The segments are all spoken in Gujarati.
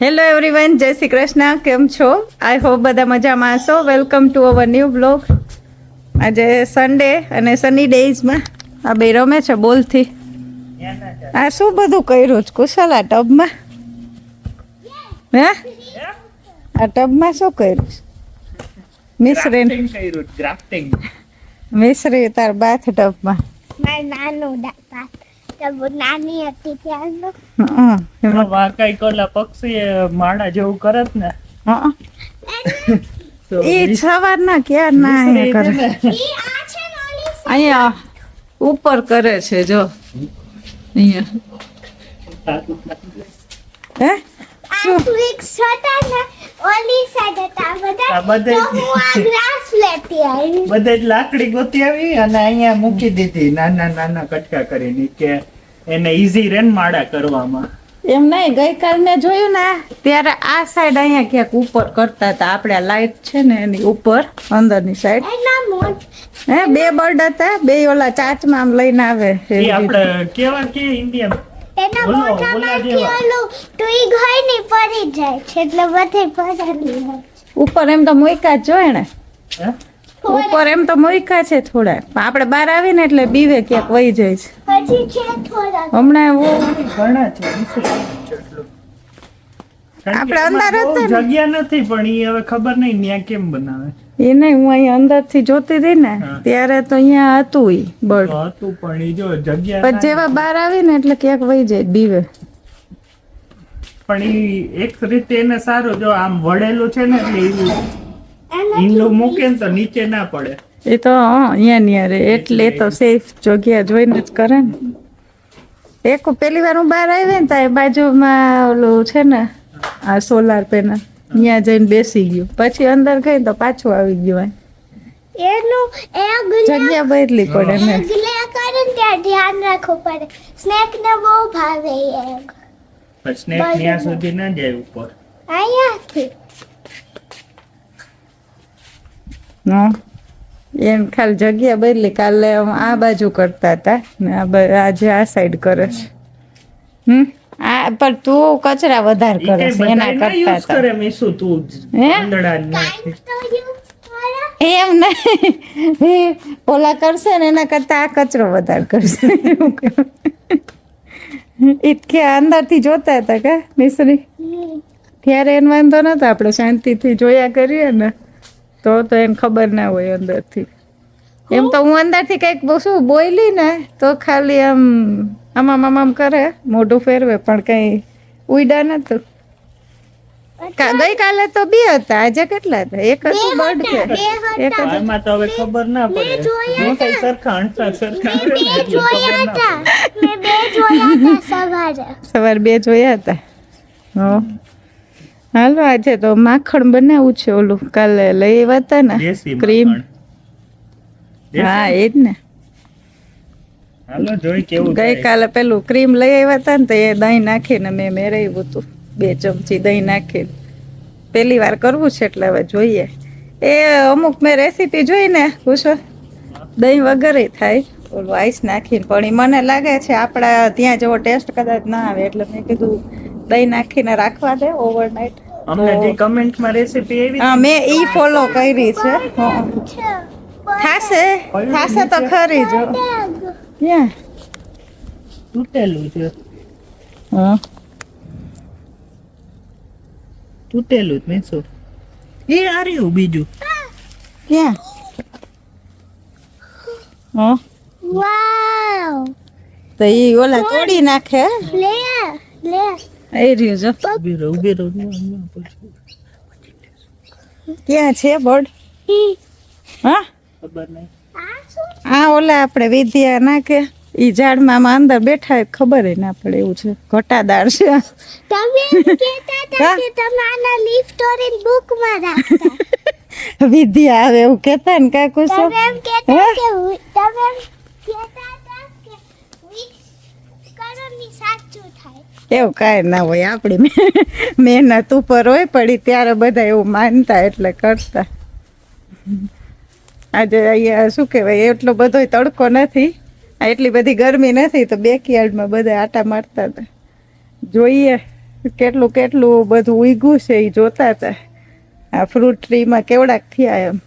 હેલો એવરીવન, જય શ્રી કૃષ્ણ. કેમ છો? આઈ હોપ બધા મજામાં હશો. Welcome to our new blog. આજે સન્ડે અને સની ડેઝમાં આ બે રમે છે બોલથી. આ શું બધું કર્યું છે કુશલ આ ટબમાં? હે, આ ટબમાં શું કર્યું? મિશ્રી મિશ્રી તાર બાથ ટબમાં નાની હતી ત્યારનું કઈક ઓલા પક્ષી માળા જેવું કરત ને એ સવારના ક્યાં ના અહીંયા કરે, અહીંયા ઉપર કરે છે જો અહીંયા. હે આ ટ્વિક્સ હતા ને ઓલી સાઈડ હતા બધા તો હું આ ગ્રાસ લેતી આવી બધે જ લાકડી ગોતી આવી અને અહીંયા મૂકી દીધી નાના નાના કટકા કરીને કે એને ઈઝી રેન માળા કરવામાં. એમ નહીં, ગઈકાલ મેં જોયું ને ત્યારે આ સાઈડ અહીંયા ક્યાંક ઉપર કરતા હતા. આપણે લાઈટ છે ને એની ઉપર અંદરની સાઈડ એના મોટ હે બે બર્ડ હતા, બે ઓલા ચાચમાં આમ લઈને આવે એ આપણે કેવા કે ઇન્ડિયા એના બોલો, મોઢામાં બોલા જેવા. ઓલું ટ્વિગ હોય ને પડી જાય છે એટલે બધે પડેલી હોય ઉપર એમ તો મોઈકા જ જોયે ને, હે? ઉપર એમ તો મોઈકા છે થોડા, પણ આપણે બહાર આવીને એટલે બીવે ક્યાંક વહી જાય છે. હજી છે થોડા હમણાં ઘણા છે જેટલું. આપણે અંદર બહુ હતા ને. જગ્યા નથી પણ ઈ હવે ખબર નહીં ન્યા કેમ બનાવે. એ નહીં, હું અહીંયા અંદરથી જોતી હતી ને હા. ત્યારે તો અહીંયા હતું ઈ બર્ડ, તો હતું પણ ઈ જો જગ્યા પણ જેવા બહાર આવીને એટલે ક્યાંક વહી જાય બીવે. પણ ઈ એક રીતે એને સારું જો આમ વળેલું છે ને એટલે ઈ એના ઈંડું મૂકે ને તો નીચે ના પડે. એ તો અહીંયા ન્યા રે એટલે એ તો સેફ જગ્યા જોઈને જ કરે ને. એક પેલી વાર હું બહાર આવી ને ત્યાં બાજુમાં ઓલું છે ને આ સોલાર પેનલ, ત્યાં જઈને બેસી ગયું, પછી અંદર ગઈ તો પાછું આવી ગયું. એનું જગ્યા બદલી પડે ને. એગલે કરે ને ત્યાં ધ્યાન રાખવું પડે. સ્નેક ને બહુ ભાવે એગ પણ સ્નેક ત્યાં સુધી ના જાય ઉપર. અહીંયાથી હં. એમ ખાલી જગ્યા બદલી. કાલે આ બાજુ કરતા હતા ને આજે આ સાઈડ કરે છે. આ પણ તું કચરા વધારે ઈ કરે કઈ છે એના બધાય ના કરતા use કરે મીસુ તું જ. હે? આંધળા જ કાંઈક નાખે. તો યુઝ કરે એમ નહીં, એ ઓલા કરશે ને એના કરતા આ કચરો વધારે કરશે. ઇતકે અંદરથી જોતા હતા કે મિશ્રી? ત્યારે એને વાંધો નતો, આપણે શાંતિથી જોયા કરીએ ને તો એને ખબર ના હોય અંદરથી. એમ તો હું અંદરથી કંઈક શું બોલી ને તો ખાલી આમ આમ કરે, મોઢું ફેરવે, પણ કંઈ ઉડ્યા નતું. ગઈકાલે તો બે હતા, આજે કેટલા હતા? એક હતું બર્ડ કે એક હતું? આમાં તો હવે ખબર ના પડે. જોયા હું કઈ સરખા હંસા સરખા આવે ને મેં એટલે ખબર જોયા ના હતા પડે. મેં બે જોયા હતા સવારે સવાર બે જોયા હતા. હો, હાલો આજે તો માખણ બનાવવું છે. ઓલું કાલે લઈ આવ્યા હતા ને દેશી ક્રીમ. માખણ. દેશી? હા એ જ ને. હાલો જોઈ કેવું થાય. ગઈકાલે પેલું ક્રીમ લઈ આવ્યા હતા ને તો એ દહીં નાખીને મેં મેળવ્યું હતું, 2 ચમચી દહીં નાખીને. પહેલી વાર કરવું છે એટલે હવે જોઈએ. એ અમુક મેં રેસીપી જોઈને પૂછો દહીં વગર થાય ઓલું આઈસ નાખીને, પણ ઈ મને લાગે છે આપણા ત્યાં જેવો ટેસ્ટ કદાચ ના આવે એટલે મેં કીધું દહીં નાખીને રાખવા દે ઓવરનાઇટ. અમને જે કમેન્ટમાં રેસીપી આવી હા મેં ઈ ફોલો કરી છે. હં. છે થાશે તો ખરી જો. ક્યાં? તૂટેલું છે. હં. તૂટેલું જ મીસુ. એ આ રહ્યું બીજું. ક્યાં? હં. વાવ તો ઈ ઓલા તોડી નાખે. લે લે એ રહ્યું જો. ઉભી રહો. ક્યાં છે બર્ડ? હા ખબર નહીં. આ શું આ ઓલા આપણે વિદ્યા નાખે ઈ ઝાડમાં આમાં અંદર બેઠા ખબર ના પડે એવું છે. ઘટાદાર છે. તમે એમ કહેતા હતા કે તમે આના લીફ સ્ટોરી બુકમાં રાખતા વિદ્યા આવે એવું કેતા ને કાકુ તમે એમ કહેતા કે તમે એમ કહેતા હતા કે વિશ કરો ની સાચું થાય એવું કાંઈ ના હોય, આપણી મહેનત ઉપર હોય પડી ત્યારે બધા એવું માનતા એટલે કરતા. આજે અહીંયા શું કહેવાય એટલો બધો તડકો નથી, એટલી બધી ગરમી નથી તો બેકયાર્ડમાં બધા આટા મારતા હતા. જોઈએ કેટલું કેટલું બધું ઉગ્યું છે એ જોતા હતા. આ ફ્રૂટ ટ્રીમાં કેવડાક થયા એમ.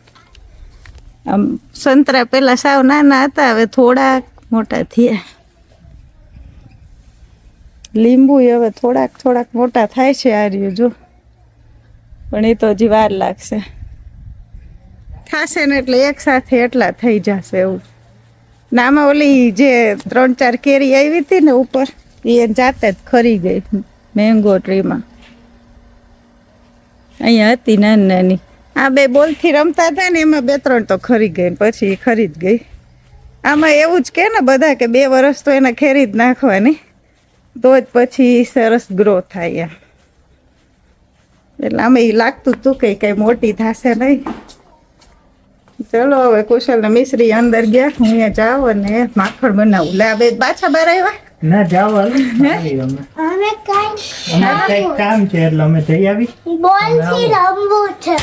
આમ સંતરા પેલા સાવ નાના હતા, હવે થોડાક મોટા થયા. લીંબુ હવે થોડાક મોટા થાય છે આ રહ્યું જો, પણ એ તો હજી વાર લાગશે. થશે ને એટલે એક સાથે એટલા થઈ જશે એવું. નામાં ઓલી જે 3-4 કેરી આવી હતી ને ઉપર, એ જાતે જ ખરી ગઈ મેંગો ટ્રીમાં. અહીંયા હતી નાની નાની, આ બે બોલથી રમતા હતા ને એમાં 2-3 તો ખરી ગઈ, પછી ખરી જ ગઈ. આમાં એવું જ કે ને બધા કે 2 વર્ષ તો એને ખેરી જ નાખવાની, તો જ પછી સરસ ગ્રો થાય એમ. એટલે આમાં એ લાગતું હતું કે કઈ મોટી થશે નહીં. ચલો હવે કુશલ ને મિશ્રી અંદર ગયા, હું અહીંયા જાઉં અને માખણ બનાવું. લે આ બે પાછા બહાર આવ્યા? ના જાવ હાલ. અમે કઈ કામ છે એટલે અમે જઈ આવી. બોલ થી રમવું છે.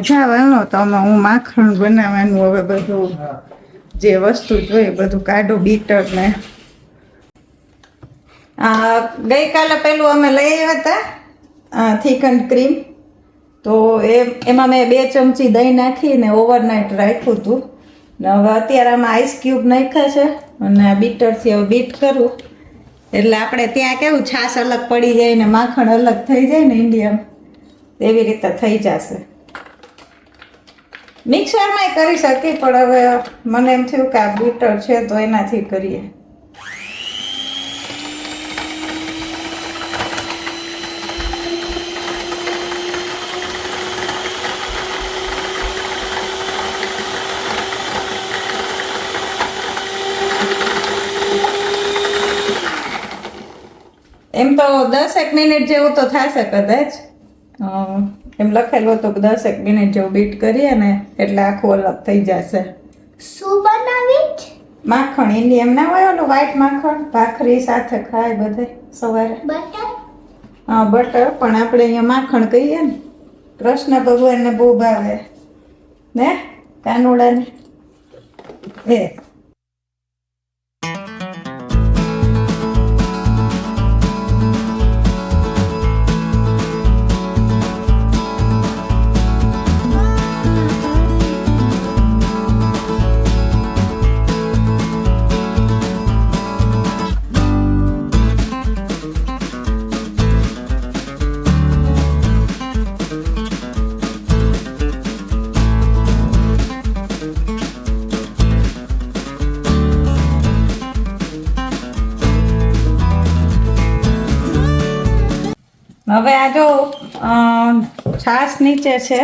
જાવાનો તો અમે હું માખણ બનાવવાનું હવે બધું જે વસ્તુ જોઈએ બધું કાઢો, બીટર ને ગઈકાલે પેલું અમે લઈ આવ્યા હતા થીક એન્ડ ક્રીમ, તો એમાં મેં 2 ચમચી દહીં નાખીને ઓવરનાઇટ રાખ્યું હતું. ને હવે અત્યારે આમાં આઈસ ક્યુબ નાખ્યા છે અને આ બીટરથી હવે બીટ કરું એટલે આપણે ત્યાં કેવું છાશ અલગ પડી જાય ને માખણ અલગ થઈ જાય ને ઇન્ડિયામાં, એવી રીતે થઈ જશે. મિક્સરમાં કરી શકીએ પણ હવે મને એમ થયું કે આ બીટર છે તો એનાથી કરીએ. એમ તો 10 મિનિટ જેવું તો થશે કદાચ, એમ લખેલું હતું કે 10 મિનિટ જેવું બીટ કરીએ ને એટલે આખું અલગ થઈ જશે. શું બનાવી? માખણ ઇન્ડિયા એમ ના હોય ઓલું વ્હાઈટ માખણ, ભાખરી સાથે ખાય બધે સવારે. બટર? હા બટર, પણ આપણે અહીંયા માખણ કહીએ ને, કૃષ્ણ ભગવાનને બહુ ભાવે ને કાનુડાને એ. હવે આ જો છાશ નીચે છે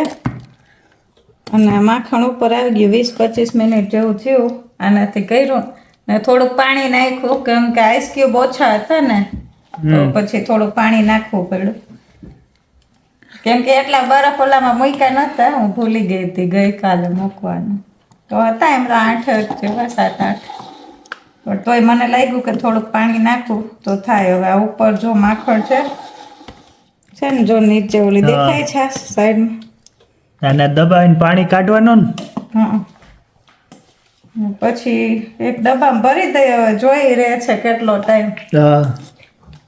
અને માખણ ઉપર આવી ગયું. 20-25 મિનિટ જેવું થયું આનાથી કર્યું ને થોડુંક પાણી નાખ્યું કેમ કે આઈસ ક્યુબ ઓછા હતા ને, તો પછી થોડુંક પાણી નાખવું પડ્યું કેમ કે એટલા બરફ ઓલામાં મૂક્યા નહોતા, હું ભૂલી ગઈ હતી ગઈકાલે મૂકવાનું. તો હતા એમ તો 8 જેવા 7-8, પણ તોય મને લાગ્યું કે થોડુંક પાણી નાખવું તો થાય. હવે આ ઉપર જો માખણ છે ને, જો નીચે ઓલી દેખાય છે સાઈડમાં, અને દબાવીને પાણી કાઢવાનું ને. હા પછી એક ડબ્બામાં ભરી દઈએ. હવે જોઈ રહે છે કેટલો ટાઈમ,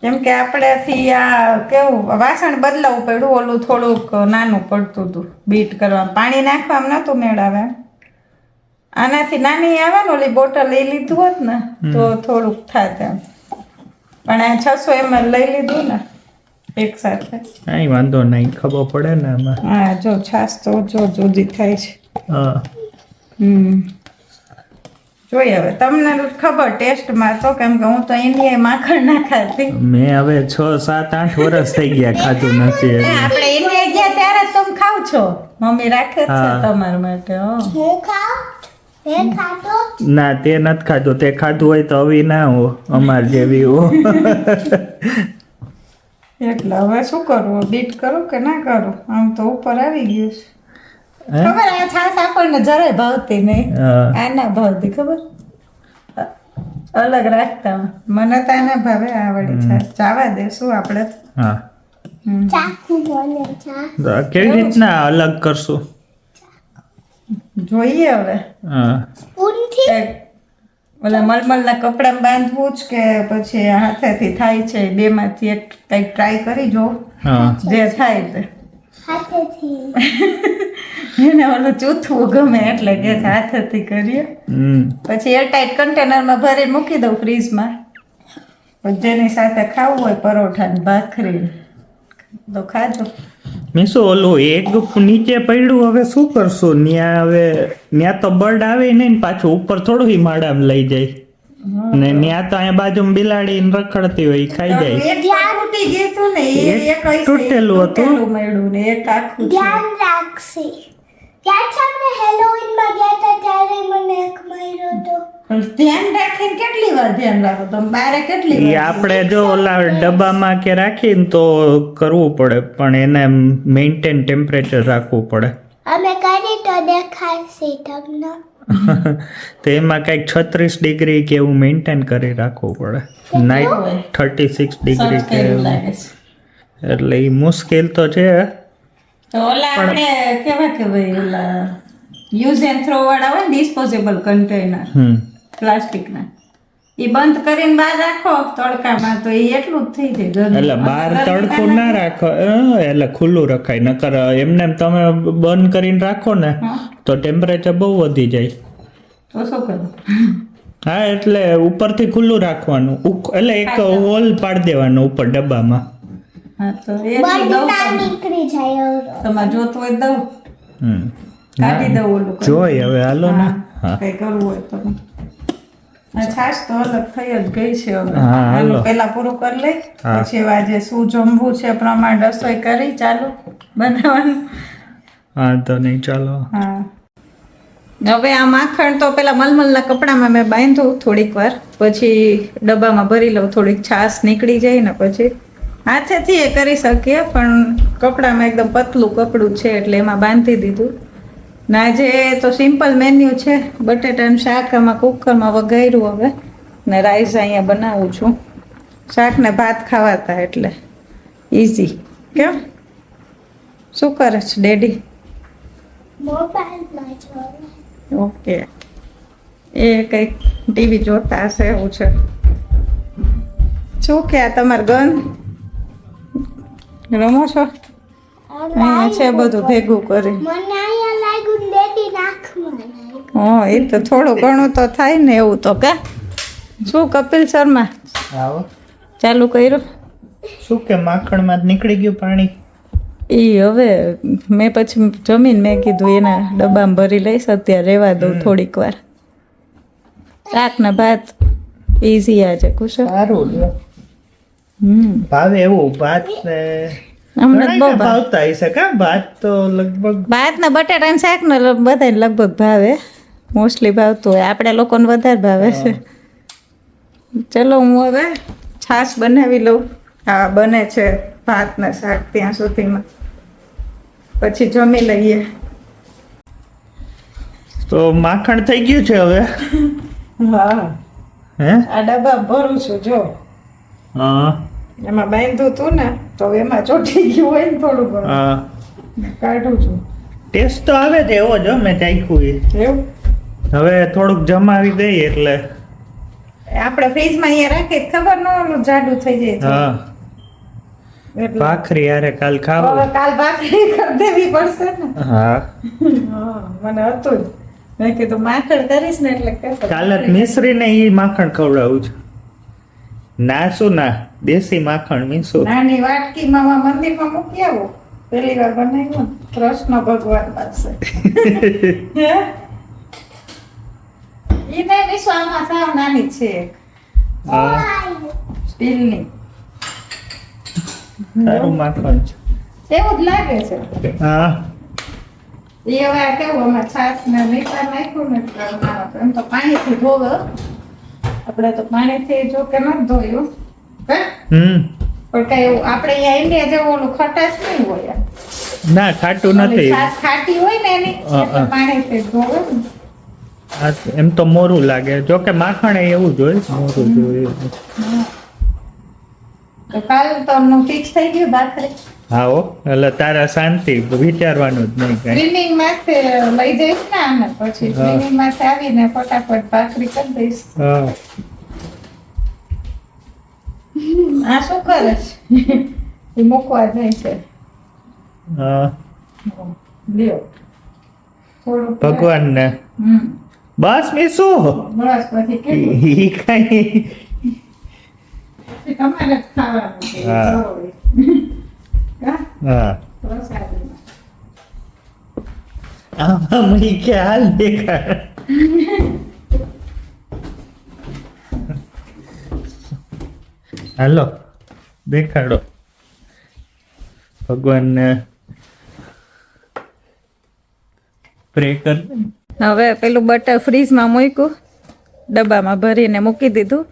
કેમ કે આપણેથી આ કેવું વાસણ બદલાવવું પડ્યું, ઓલું થોડુંક નાનું પડતું હતું બીટ કરવામાં, પાણી નાખવામાં નહોતું મેળાવે. આનાથી નાની આવે ને ઓલી બોટલ લઈ લીધું હોત ને તો થોડુંક થાત એમ, પણ આ 600 ml લઈ લીધું ને એક સાથે. કઈ વાંધો નહીં, ખબર પડે ને આમાં. હા જો છાશ તો જો જુદી થાય છે. જોઈએ હવે તમને ખબર ટેસ્ટમાં તો, કેમ કે હું તો ઇન્ડિયા માખણ ના ખાતી. મેં હવે 6-7-8 વર્ષ થઈ ગયા ખાધું નથી. આપણે ઇન્ડિયા ગયા ત્યારે તમે ખાવ છો, મમ્મી રાખે જ છે તમારા માટે. હું ખાઉં? મેં ખાધો? ના તે નથી ખાધું, તે ખાધું હોય તો હવે ના હો અમાર જેવી હો. એટલે હવે શું કરવું, બીટ કરું કે ના કરું? આમ તો ઉપર આવી ગયું છે. ખબર આ છાશ આપણને જરાય ભાવતી નહીં, આ ના ભાવતી ખબર, અલગ રાખતા મને તો આના ભાવે આ વાળી છાશ. ચાવા દે શું આપણે. હા ચાકુ બોલે ચા. કેવી રીતના અલગ કરશું જોઈએ હવે. સ્પૂનથી? ઓલા મલમલના કપડામાં બાંધવું જ કે પછી હાથેથી થાય છે બેમાંથી એક કંઈક ટ્રાય કરી જો હા જે થાય તે હાથેથી એને ઓલું ચૂથવું ગમે એટલે કે હાથેથી કરીએ પછી એરટાઈટ કન્ટેનરમાં ભરીને મૂકી દઉં ફ્રીજમાં પછી જેની સાથે ખાવું હોય પરોઠા ને ભાખરી તો ખાજો મીસુ ઓલું એક નીચે પડ્યું હવે શું કરશું ન્યા તો બર્ડ આવે નહીં ને પાછું ઉપર થોડું માળામાં લઈ જાય ને ન્યા તો અહીંયા બાજુમાં બિલાડી રખડતી હોય ઈ ખાઈ જાય એક તૂટી ગયું હતું ને એ એક એક હશે, તૂટેલું હતું. તૂટેલું મળ્યું ને એક આખું છે. ધ્યાન રાખશે યાદ છે આપણે હેલોવીનમાં ગયા હતા ત્યારે મને એક માર્યો હતો પણ ધ્યાન રાખીને કેટલી વાર ધ્યાન રાખો તમે બારે કેટલી ઈ વાર આપણે જો ઓલા ડબ્બામાં કે રાખીને તો કરવું પડે પણ એને મેન્ટેન ટેમ્પરેચર રાખવું પડે અમે કરી તો દેખાડશે તમને તો એમાં કંઈક 36 ડિગ્રી કે એવું મેન્ટેન કરી રાખવું પડે નાઇટ 36 ડિગ્રી સર્ચ કે કર્યું એવું. લાગે છે. એટલે એ મુશ્કેલ તો છે તો ઓલા આપણે કેવા કે ભાઈ ઓલા યુઝ એન્ડ થ્રો વાળા હોય ને ડિસ્પોઝેબલ કન્ટેનર પ્લાસ્ટિકના એ બંધ કરીને બહાર રાખો તડકામાં તો એ એટલું જ થઈ જાય ગરમી. એટલે બહાર તડકો ના રાખો એટલે ખુલ્લું રખાય નકર એમને એમ તમે બંધ કરીને રાખો ને હા. તો ટેમ્પરેચર બહુ વધી જાય તો શું કરું હા એટલે ઉપરથી ખુલ્લું રાખવાનું એટલે એક હોલ પાડી દેવાનો ઉપર ડબ્બામાં હા તો એ બર્ડ દઉં ના તમને. નીકળી જાય એવડો. તમારે જોતું હોય દઉં હમ. કાઢી દઉં ઓલું કરી. જોઈ હવે હાલો ને હા, કંઈ કરવું હોય તો આ છાશ તો અલગ થઈ જ ગઈ છે હવે હા, હાલો. આનું પહેલા પૂરું કરી લઈ હા. પછી આજે શું જમવું છે એ પ્રમાણે રસોઈ કરી ચાલુ બનાવવાનું હા તો નહીં ચાલો હા હવે આ માખણ તો પેલા મલમલના કપડામાં મેં બાંધ્યું થોડીક વાર પછી ડબ્બામાં ભરી લઉં થોડીક છાશ નીકળી જાય ને પછી હાથેથી એ કરી શકીએ પણ કપડામાં એકદમ પતલું કપડું છે એટલે એમાં બાંધી દીધું ને આજે તો સિમ્પલ મેન્યુ છે બટેટાનું શાક આમાં કુકરમાં વઘાર્યું હવે ને રાઈસ અહીંયા બનાવું છું શાક ને ભાત ખાવાતા એટલે ઇઝી કેમ શું કરે છે ડેડી મોબાઈલમાં જોવે ઓકે એ કંઈક ટીવી જોતા હશે એવું છે શું કે આ તમારે ગન રમો છો અહીંયા છે બધું ભેગું કરી મને અહીંયા લાગ્યું ને ડેડી નાખમાં લાગ્યું. હા એ તો થોડું ઘણું તો થાય ને એવું તો કા શું કપિલ શર્મા આવો ચાલુ કર્યું શું કે માખણમાં જ નીકળી ગયું પાણી એ હવે મેં પછી જમીન મેં કીધું એના ડબ્બામાં ભરી લઈશ અત્યારે રહેવા દઉં થોડીક વાર શાક ને ભાત ઇઝી આજે કુશળ સારું લ્યો. ભાવે એવું ભાત ને અમને તો બહુ ઘણાયને ભાવતા હશે કા ભાત તો લગભગ ભાત ને બટાટા ને શાક ને બધાને લગભગ ભાવે મોસ્ટલી ભાવતું હોય આપણે લોકોને વધારે ભાવે છે ચલો હું હવે છાશ બનાવી લઉં હા બને છે ભાત ને શાક ત્યાં સુધીમાં પછી જમી લઈએ તો માખણ થઈ ગયું છે હવે હા હે આ ડબ્બા ભરું છું જો હા એમાં બાંધ્યું હતું ને તો એમાં ચોટી ગયું હોય ને થોડું ઘણું હા કાઢું છું ટેસ્ટ તો આવે છે એવો જો મેં ચાખ્યું ઈ. એવું હવે થોડુંક જમાવી દઈએ એટલે આપણે ફ્રીજમાં અહીંયા રાખીએ તો ખબર ન ઓલું જાડું થઈ જાય છે. હા એટલે ભાખરી યારે કાલ હવે ખાવું કાલ ભાખરી કરી દેવી પડશે ને હા હા, મને હતું જ મેં કીધું માખણ કરીશ ને એટલે કહેતો. કાલે મિશ્રીને ઈ માખણ ખવડાવું છું ના શું ના દેશી માખણ મીસું નાની વાટકીમાં મંદિરમાં મૂકી આવો પહેલી વાર બનાવ્યું ને કૃષ્ણ ભગવાન પાસે હે? ઈ નહીં વિશ્વ આમાં સાવ નાની જ છે એક હા સ્ટીલની સારું માખણ છે એવું જ લાગે છે હા એ હવે આ કેવું અમે છાશ ને મીઠા નાખ્યું ને એટલે આમાં એમ તો પાણીથી ધોવે હો. આપણે તો પાણીથી જો કે નથી ધોયું હે? પણ કઈ એવું આપણે અહીંયા ઇન્ડિયા જેવું ઓલું ખટાશ નહીં હોય આ. ના ખાટું ઓલી નથી છાશ ખાટી હોય ને એની હા, એટલે હા. પાણીથી ધોવે ને. આ એમ તો મોરું લાગે જો કે માખણ એ એવું જ હોય મોરું જ હોય તો કાલ તો ફિક્સ થઈ ગયું ભાખરી હા હો એટલે તારા શાંતિ વિચારવાનું જ નહીં કઈ. સ્વિમિંગ માથે લઈ જઈશ ને આને પછી હા. સ્વિમિંગ માથે આવીને ફટાફટ ભાખરી કરી દઈશ. હા આ શું કરે છે? એ મૂકવા જાય છે. હા લ્યો થોડુંક ભગવાનને હમ બસ મેં શું બસ પછી કેટલું ઈ કઈ પછી તમારે જ ખાવાનું છે. હા. જરૂરી. હા, હા પ્રસાદીમાં. આમાં ઈ કે હાલ દેખાડ. હાલો દેખાડો ભગવાનને પ્રે કર. હવે પેલું બટર ફ્રીજમાં મૂક્યું, ડબ્બામાં ભરીને મૂકી દીધું.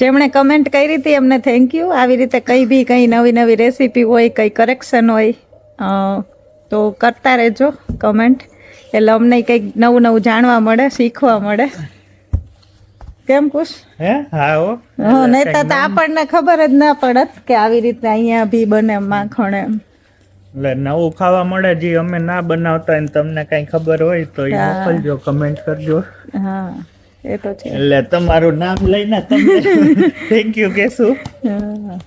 જેમણે કમેન્ટ કરી હતી એમને થેન્ક યુ. આવી રીતે કંઈ નવી નવી રેસીપી હોય, કંઈ કરેક્શન હોય તો કરતા રહેજો કમેન્ટ, એટલે અમને કંઈક નવું નવું જાણવા મળે, શીખવા મળે. કેમ કુશ? હે હા હો હા, નહીં તો આપણને ખબર જ ના પડત કે આવી રીતે અહીંયા બી બને માખણ એમ. એટલે નવું ખાવા મળે જે અમે ના બનાવતા હોય ને તમને કઈ ખબર હોય તો એ હા. મોકલજો, કમેન્ટ કરજો. હા એ તો છે. એટલે તમારું નામ લઈને તમને થેન્ક યુ કહેશું. હા,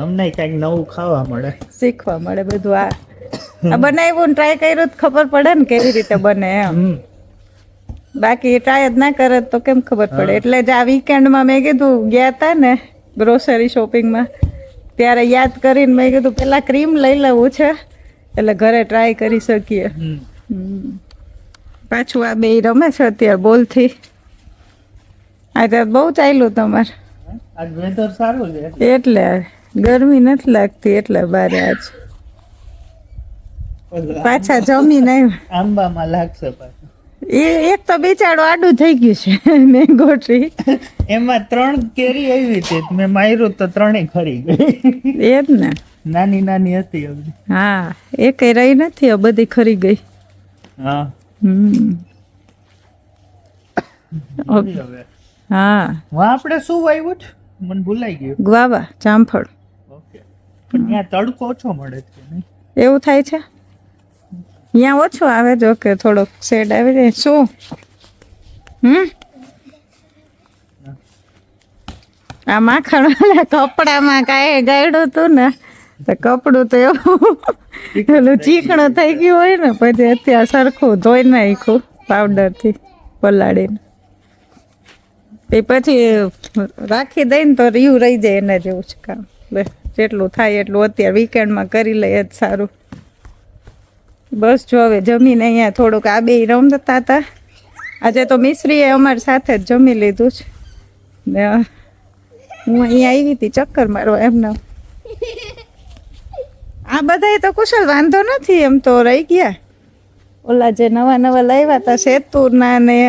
અમને કઈક નવું ખાવા મળે. શીખવા મળે બધું. આ બનાવ્યું ટ્રાય કર્યું તો ખબર પડે ને કેવી રીતે બને એમ. હમ. બાકી ટ્રાય જ ના કરે તો કેમ ખબર પડે. એટલે જ આ વીકેન્ડમાં મેં કીધું ગયા હતા ને ગ્રોસરી શોપિંગમાં ત્યારે યાદ કરીને મેં કીધું પેલા ક્રીમ લઈ લેવું છે એટલે ઘરે ટ્રાય કરી શકીએ. હમ. પાછું આ બે રમે છે અત્યારે બોલથી. આજે બહુ ચાલ્યું તમારે આજ વેધર સારું છે એટલે ગરમી નથી લાગતી એટલે બારે આજ પાછા જમીને આવ્યા. આંબામાં લાગશે પાછું. એ એક તો બિચારો આડું થઈ ગયું છે મેંગો ટ્રી. એમાં 3 કેરી આવી હતી મેં માર્યું તો 3 ખરી ગઈ. એ જ ને. નાની નાની હતી હવે. હા એ કઈ રહી નથી, હવે બધી ખરી ગઈ. હા હમ હવે હા વાં આપણે શું વાવ્યું છે મને ભૂલાઈ ગયું. ગ્વાવા, જામફળ. ઓકે પણ ત્યાં તડકો ઓછો મળે છે નહીં? એવું થાય છે અહીંયા ઓછો આવે જો કે થોડોક શેડ આવી જાય. શું આ માખણ વાળા કપડામાં કાંઈ ગાયડું હતું ને તો કપડું તો એવું પેલું ચીકણું થઈ ગયું હોય ને પછી અત્યારે સરખું ધોઈ નાખ્યું પાવડરથી પલાળીને. એ પછી રાખી દઈને તો રીયું રહી જાય એના જેવું છે કામ. જેટલું થાય એટલું અત્યારે વીકેન્ડમાં કરી લઈએ જ સારું. બસ જો હવે જમીને અહીંયા થોડુંક આ બે રમતા હતા. આજે તો મિશ્રીએ અમારી સાથે જ જમી લીધું છે ને હું અહીંયા આવી હતી ચક્કર મારવા એમને. આ બધાય તો કુશલ વાંધો નથી એમ તો રહી ગયા. ઓલા જે નવા નવા લાવ્યા હતા સેતુરના ને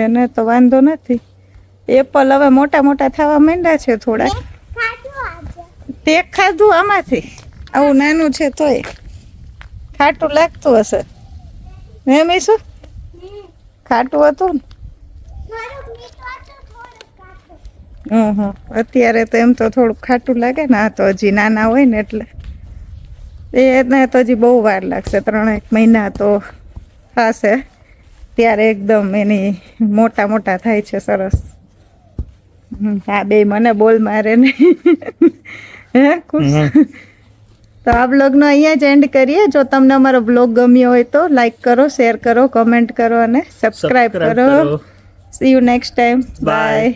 એને તો વાંધો નથી. એપલ હવે મોટા મોટા થવા માંડ્યા છે થોડા. તે ખાધું આમાંથી આવું નાનું છે તોય ખાટું લાગતું હશે. હે મીસુ ખાટું હતું ને. અત્યારે તો એમ તો થોડુંક ખાટું લાગે ને. આ તો હજી નાના હોય ને એટલે એને તો હજી બહુ વાર લાગશે. 3 મહિના તો થશે ત્યારે એકદમ એની મોટા મોટા થાય છે સરસ. હા બે મને બોલ મારે ને. હે ખુશ. તો આ બ્લોગનો અહીંયા જ એન્ડ કરીએ. જો તમને અમારો બ્લોગ ગમ્યો હોય તો લાઈક કરો, શેર કરો, કમેન્ટ કરો અને સબસ્ક્રાઈબ કરો. See you next time. By.